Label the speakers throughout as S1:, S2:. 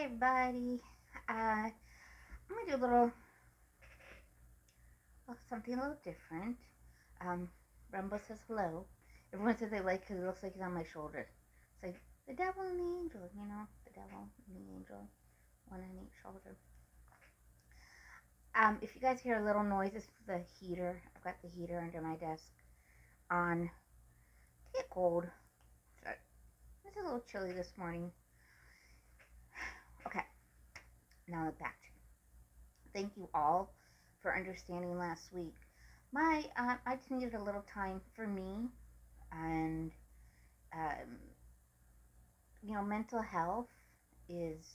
S1: Hey everybody, I'm gonna do a little something a little different. Um, Rumble says hello. Everyone says they like because it looks like he's on my shoulder. It's like the devil and the angel, the devil and the angel, one on each shoulder. If you guys hear a little noise, it's the heater. I've got the heater under my desk on. It's get cold. So it's a little chilly this morning. Okay, now back to thank you all for understanding last week. I just needed a little time for me, and um, mental health is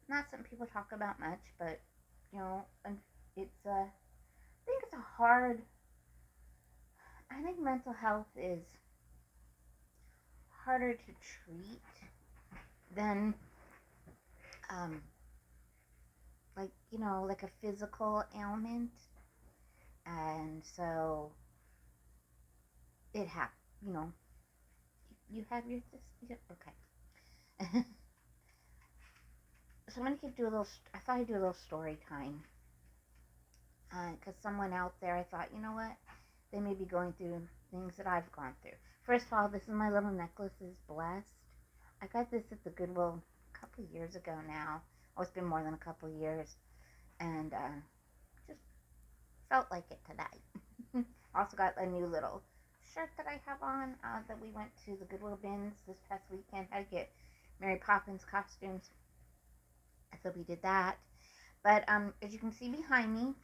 S1: not something people talk about much, but you know, it's a. I think it's a hard. I think mental health is harder to treat than um, like a physical ailment, and so it happened. You know, you have your this. Okay. So I'm gonna do a little. I thought I'd do a little story time, because someone out there, I thought, you know what, they may be going through things that I've gone through. First of all, this is my little necklace is blessed. I got this at the Goodwill a couple years ago now. Oh, it's been more than a couple years, and just felt like it today. Also got a new little shirt that I have on that we went to the Goodwill bins this past weekend. Had to get Mary Poppins costumes, so we did that. But as you can see behind me,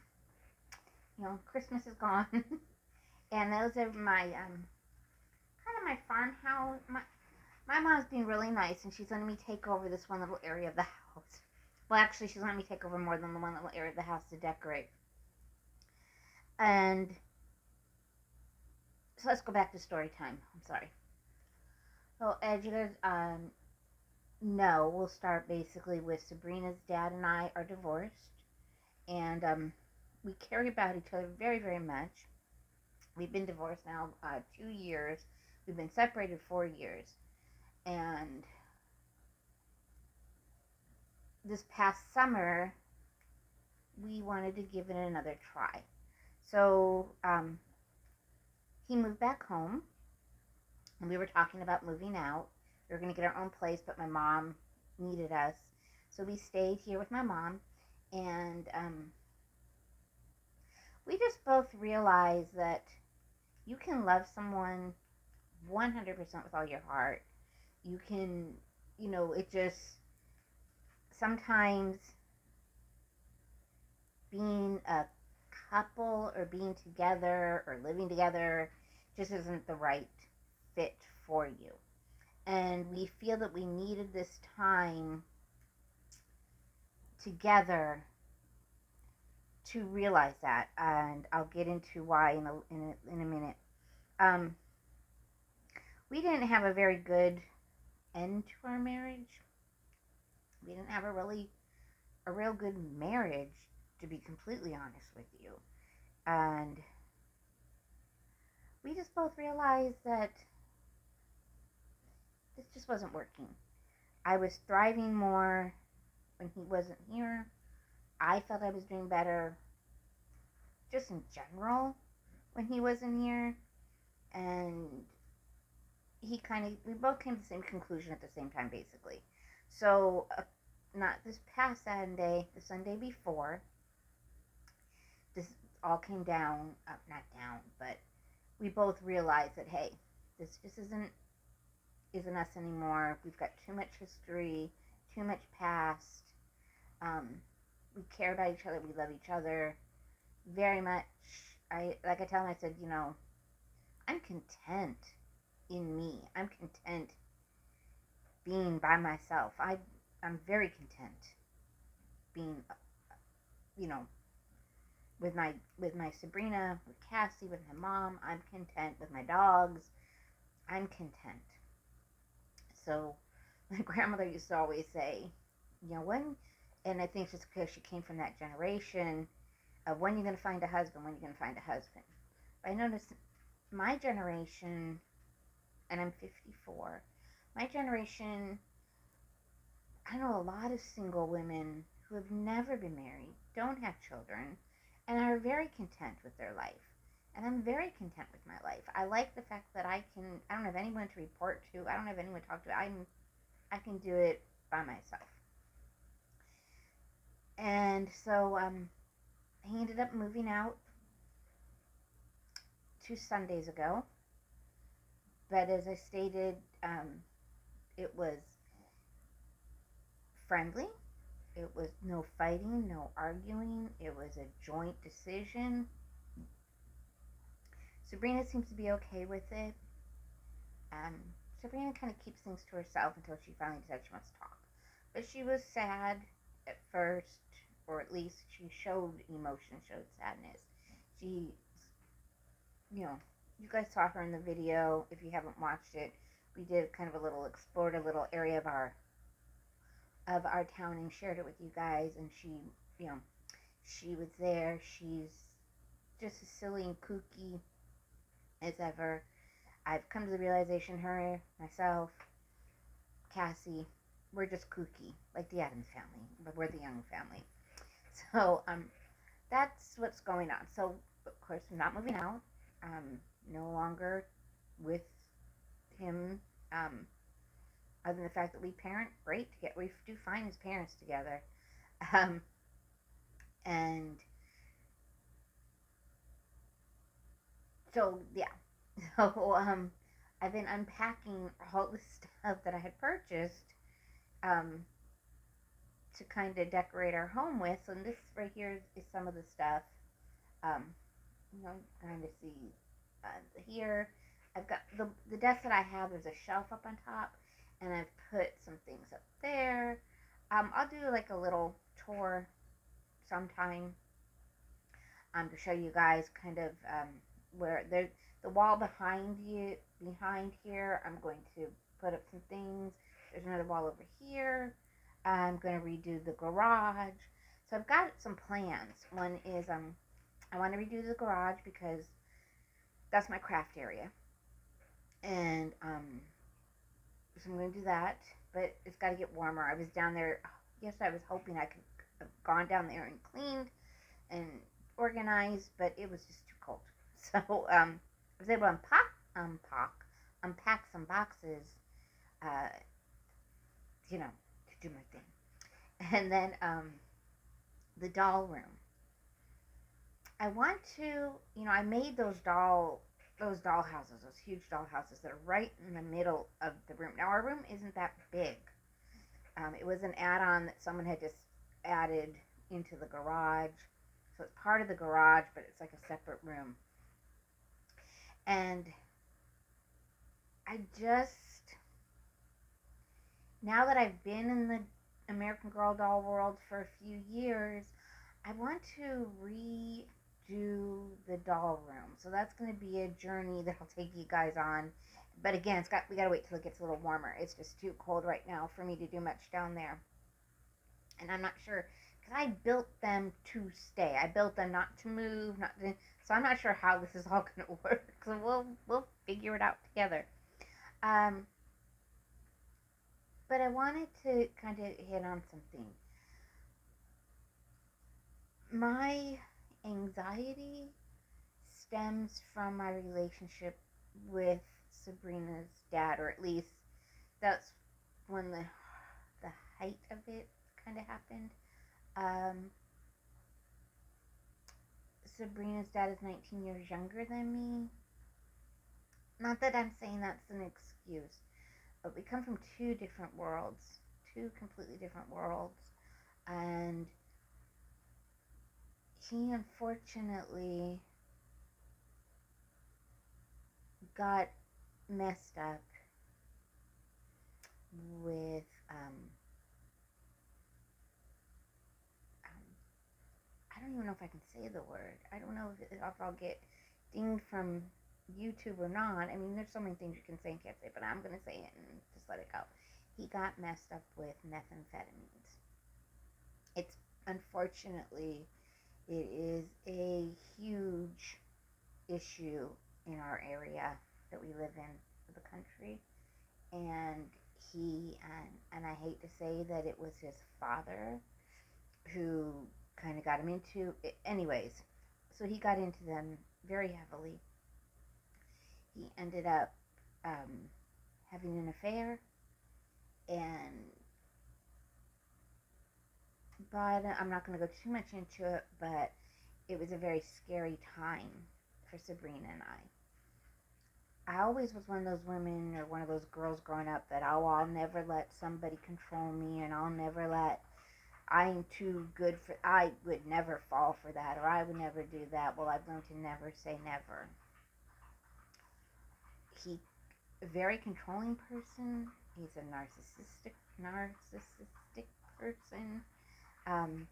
S1: Christmas is gone, and those are my kind of my farmhouse. My mom's being really nice, and she's letting me take over this one little area of the house. Well, actually, she's letting me take over more than the one little area of the house to decorate. And so let's go back to story time. I'm sorry. So as you guys know, we'll start basically with Sabrina's dad and I are divorced, and we care about each other very, very much. We've been divorced now 2 years. We've been separated 4 years. And this past summer, we wanted to give it another try. So he moved back home, and we were talking about moving out. We were going to get our own place, but my mom needed us. So we stayed here with my mom, and we just both realized that you can love someone 100% with all your heart. You can, it just sometimes being a couple or being together or living together just isn't the right fit for you. And we feel that we needed this time together to realize that, and I'll get into why in a minute. Um, we didn't have a very good end to our marriage. We didn't have a real good marriage, to be completely honest with you. And we just both realized that this just wasn't working. I was thriving more when he wasn't here. I felt I was doing better just in general when he wasn't here. And we both came to the same conclusion at the same time, basically. So, not this past Sunday, the Sunday before, this all came down, not down, but we both realized that, hey, this just isn't us anymore. We've got too much history, too much past. We care about each other. We love each other very much. I tell him, I said, I'm content in me. I'm content being by myself. I'm very content being, you know, with my Sabrina, with Cassie, with my mom. I'm content with my dogs. I'm content. So my grandmother used to always say, when, and I think it's just because she came from that generation of when you're going to find a husband, when you're going to find a husband. But I noticed my generation, and I'm 54, my generation, I know a lot of single women who have never been married, don't have children, and are very content with their life. And I'm very content with my life. I like the fact that I don't have anyone to report to. I don't have anyone to talk to. I can do it by myself. And so he ended up moving out 2 Sundays ago. But as I stated, it was friendly. It was no fighting, no arguing. It was a joint decision. Sabrina seems to be okay with it. Um, Sabrina kind of keeps things to herself until she finally decides she wants to talk. But she was sad at first, or at least she showed emotion, showed sadness. She, you know, you guys saw her in the video. If you haven't watched it, we did kind of a little, explored a little area of our town and shared it with you guys. And she, you know, she was there. She's just as silly and kooky as ever. I've come to the realization, her, myself, Cassie, we're just kooky, like the Addams family, but we're the Young family. So that's what's going on. So of course, I'm not moving out. No longer with him. Other than the fact that we parent great together, we do fine as parents together. Um, and so yeah, so I've been unpacking all the stuff that I had purchased um, to kind of decorate our home with. So this right here is some of the stuff. Um, kind of see here. I've got the desk that I have. There's a shelf up on top, and I've put some things up there. I'll do like a little tour sometime to show you guys kind of where there's the wall behind here. I'm going to put up some things. There's another wall over here. I'm going to redo the garage. So I've got some plans. One is I want to redo the garage because that's my craft area, and so I'm going to do that. But it's got to get warmer. I was down there. Yes, I was hoping I could have gone down there and cleaned and organized, but it was just too cold. So I was able to unpack some boxes, uh, to do my thing. And then the doll room. I want to, I made those doll houses, those huge doll houses that are right in the middle of the room. Now our room isn't that big. It was an add-on that someone had just added into the garage. So it's part of the garage, but it's like a separate room. And I just, now that I've been in the American Girl doll world for a few years, I want to redo the doll room. So that's going to be a journey that I'll take you guys on. But again, we got to wait till it gets a little warmer. It's just too cold right now for me to do much down there. And I'm not sure, because I built them to stay. I built them not to move, so I'm not sure how this is all going to work. So we'll figure it out together. But I wanted to kind of hit on something. My anxiety stems from my relationship with Sabrina's dad, or at least that's when the height of it kind of happened. Um, Sabrina's dad is 19 years younger than me. Not that I'm saying that's an excuse, but we come from two different worlds, two completely different worlds. And he unfortunately got messed up with I don't even know if I can say the word. I don't know if I'll get dinged from YouTube or not. I mean, there's so many things you can say and can't say, but I'm going to say it and just let it go. He got messed up with methamphetamines. It's unfortunately, it is a huge issue in our area that we live in, the country. And And I hate to say that it was his father who kind of got him into it. Anyways, so he got into them very heavily. He ended up um, having an affair, and but I'm not going to go too much into it, but it was a very scary time for Sabrina and I always was one of those women or one of those girls growing up that, oh, I'll never let somebody control me, and I'll never let, I'm too good for, I would never fall for that, or I would never do that. Well, I've learned to never say never. He, a very controlling person. He's a narcissistic person. Um,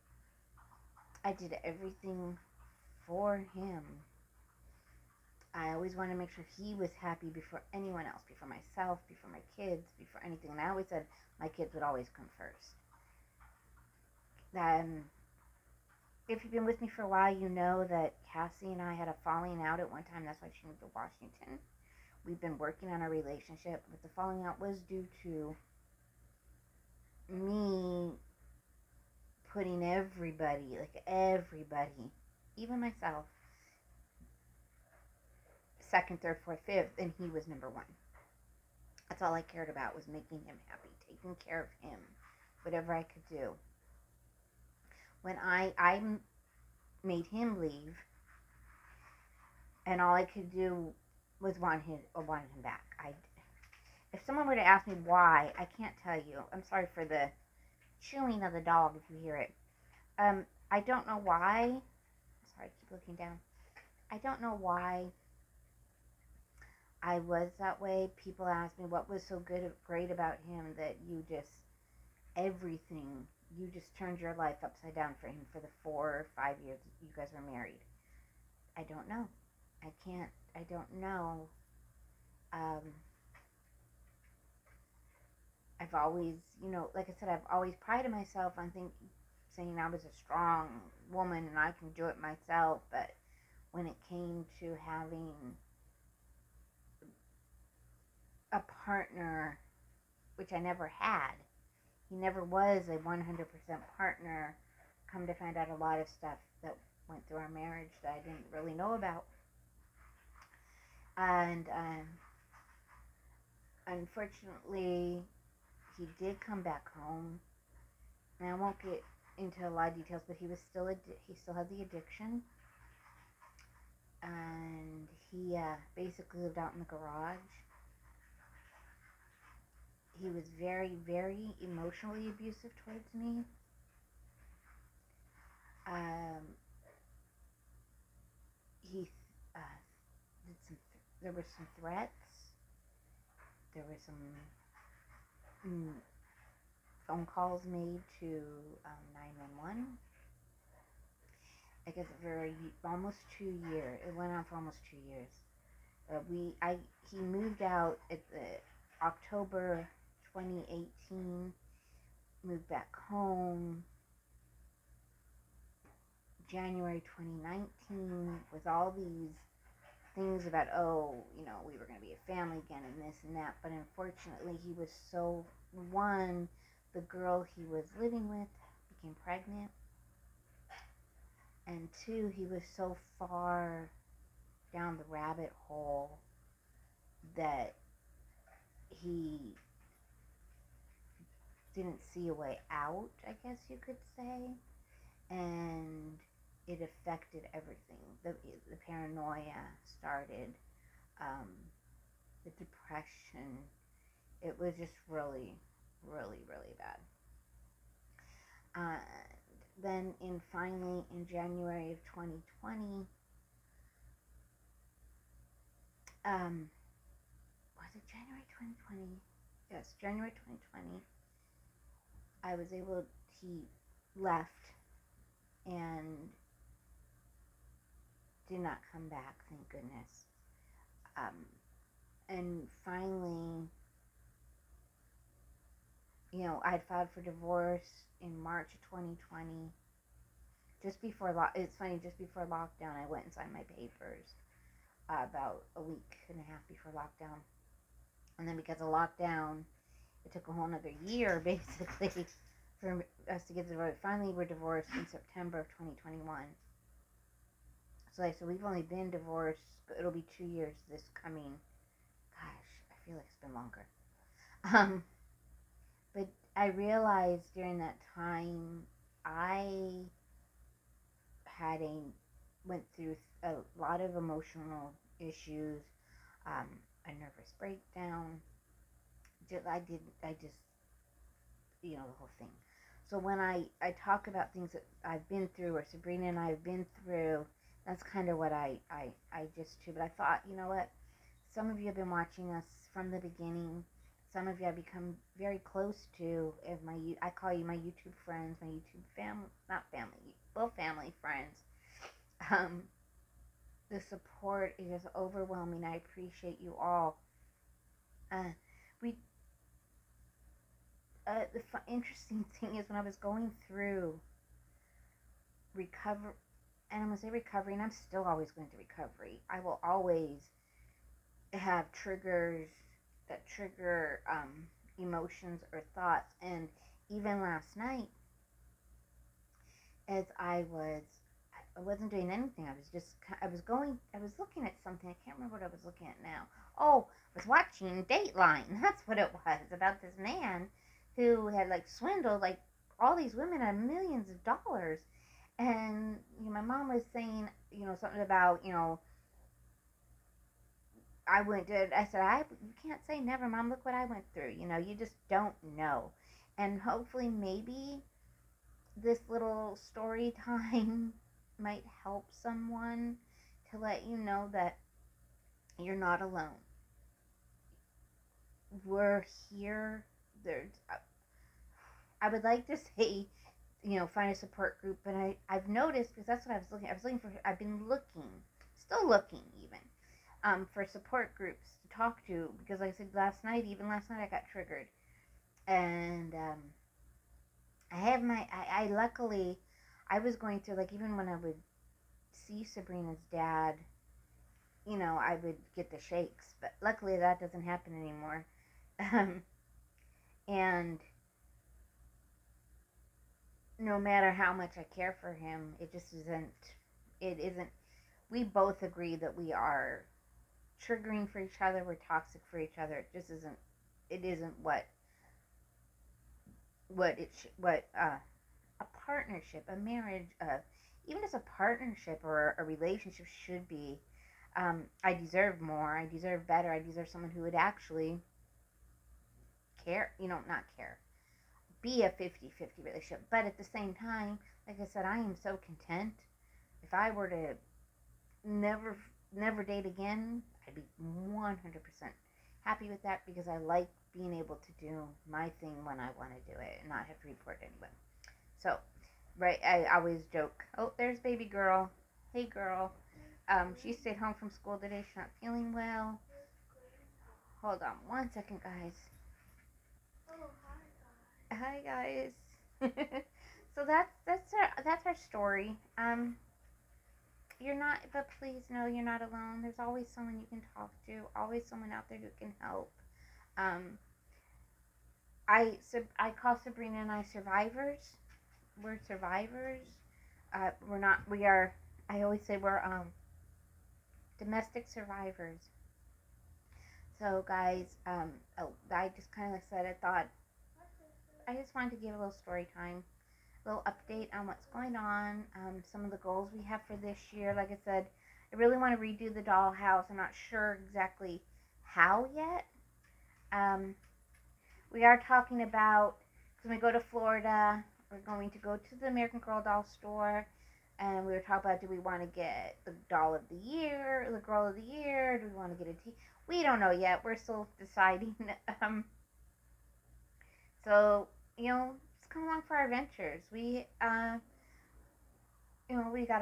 S1: I did everything for him. I always wanted to make sure he was happy before anyone else, before myself, before my kids, before anything. And I always said my kids would always come first. If you've been with me for a while, you know that Cassie and I had a falling out at one time. That's why she moved to Washington. We've been working on our relationship, but the falling out was due to me putting everybody, like everybody, even myself, second, third, fourth, fifth, and he was number one. That's all I cared about, was making him happy, taking care of him, whatever I could do. When I made him leave, and all I could do was want him back. If someone were to ask me why, I can't tell you. I'm sorry for the chewing of the dog if you hear it. I don't know why. Sorry, I keep looking down. I don't know why I was that way. People ask me what was so great about him that you just everything. You just turned your life upside down for him for the 4 or 5 years you guys were married. I don't know. I can't. I don't know. Um, I've always, like I said, I've always prided myself on saying I was a strong woman and I can do it myself. But when it came to having a partner, which I never had, he never was a 100% partner. Come to find out, a lot of stuff that went through our marriage that I didn't really know about. And unfortunately, he did come back home. And I won't get into a lot of details, but he still had the addiction, and he basically lived out in the garage. He was very, very emotionally abusive towards me. Um, he uh, did some. There were some threats. There were some mm, phone calls made to 911. I guess for almost 2 years. It went on for almost 2 years. He moved out at the October 2018. Moved back home January 2019 with all these things about, oh, we were going to be a family again and this and that. But unfortunately, he was one, the girl he was living with became pregnant. And two, he was so far down the rabbit hole that he didn't see a way out, I guess you could say. And it affected everything. The paranoia started, um, the depression. It was just really, really, really bad. Then finally in January of 2020, was it January 2020? Yes, January 2020. He left and did not come back, thank goodness. Um, and finally, I'd filed for divorce in March of 2020. It's funny, just before lockdown, I went and signed my papers about a week and a half before lockdown. And then because of lockdown, it took a whole another year basically for us to get divorced. Finally, we're divorced in September of 2021. So like, so we've only been divorced. It'll be 2 years this coming. Gosh, I feel like it's been longer. Um, but I realized during that time, I had a went through a lot of emotional issues, um, a nervous breakdown. I just, the whole thing. So when I talk about things that I've been through, or Sabrina and I have been through, that's kind of what I just do. But I thought, you know what? Some of you have been watching us from the beginning. Some of you have become very close to, if I call you my YouTube friends, my YouTube family, not family, well, family friends. Um, the support is overwhelming. I appreciate you all. Uh, we the interesting thing is when I was going through recover, and I'm gonna say recovery, and I'm still always going through recovery. I will always have triggers that trigger emotions or thoughts, and even last night, as I wasn't doing anything. I was looking at something. I can't remember what I was looking at now. Oh, I was watching Dateline. That's what it was, about this man who had like swindled like all these women out of millions of dollars. And my mom was saying, something about, I said, you can't say never, Mom. Look what I went through. You just don't know. And hopefully, maybe this little story time might help someone to let you know that you're not alone. We're here. There's, I would like to say, find a support group, but I've noticed, because that's what I've been looking, still looking even, for support groups to talk to, because like I said even last night I got triggered. And I luckily, I was going through, like, even when I would see Sabrina's dad, I would get the shakes, but luckily that doesn't happen anymore. Um, and no matter how much I care for him, it isn't, we both agree that we are triggering for each other, we're toxic for each other. It isn't what a partnership, a marriage, even as a partnership or a relationship should be. I deserve more. I deserve better. I deserve someone who would actually care, not care, be a 50-50 relationship. But at the same time, like I said, I am so content. If I were to never, never date again, I'd be 100% happy with that, because I like being able to do my thing when I want to do it and not have to report anyone. So, right, I always joke, oh, there's baby girl. Hey, girl. She stayed home from school today. She's not feeling well. Hold on one second, guys. Hi, guys. So that's our story. You're not, but please know you're not alone. There's always someone you can talk to. Always someone out there who can help. Um, I call Sabrina and I survivors. We're survivors. We're not. We are. I always say we're domestic survivors. So, guys, I just kind of said, I just wanted to give a little story time, a little update on what's going on, some of the goals we have for this year. Like I said, I really want to redo the dollhouse. I'm not sure exactly how yet. Um, we are talking about, because when we go to Florida, we're going to go to the American Girl doll store, and we were talking about, do we want to get the doll of the year, the girl of the year? Do we want to get a tea? We don't know yet. We're still deciding. Um, so, just come along for our adventures. We got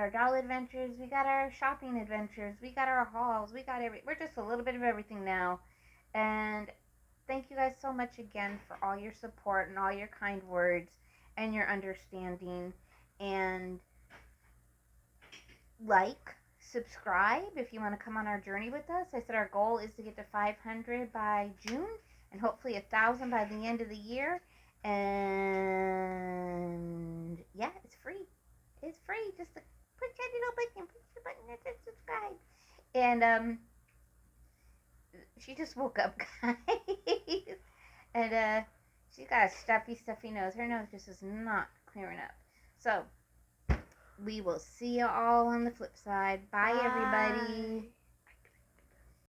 S1: our doll adventures, we got our shopping adventures, we got our hauls, we're just a little bit of everything now. And thank you guys so much again for all your support and all your kind words and your understanding. And like, subscribe if you want to come on our journey with us. I said our goal is to get to 500 by June, and hopefully 1,000 by the end of the year. And yeah, it's free. It's free. Just push that little button, push the button that says subscribe. And she just woke up, guys, and she's got a stuffy nose. Her nose just is not clearing up. So we will see you all on the flip side. Bye. Everybody.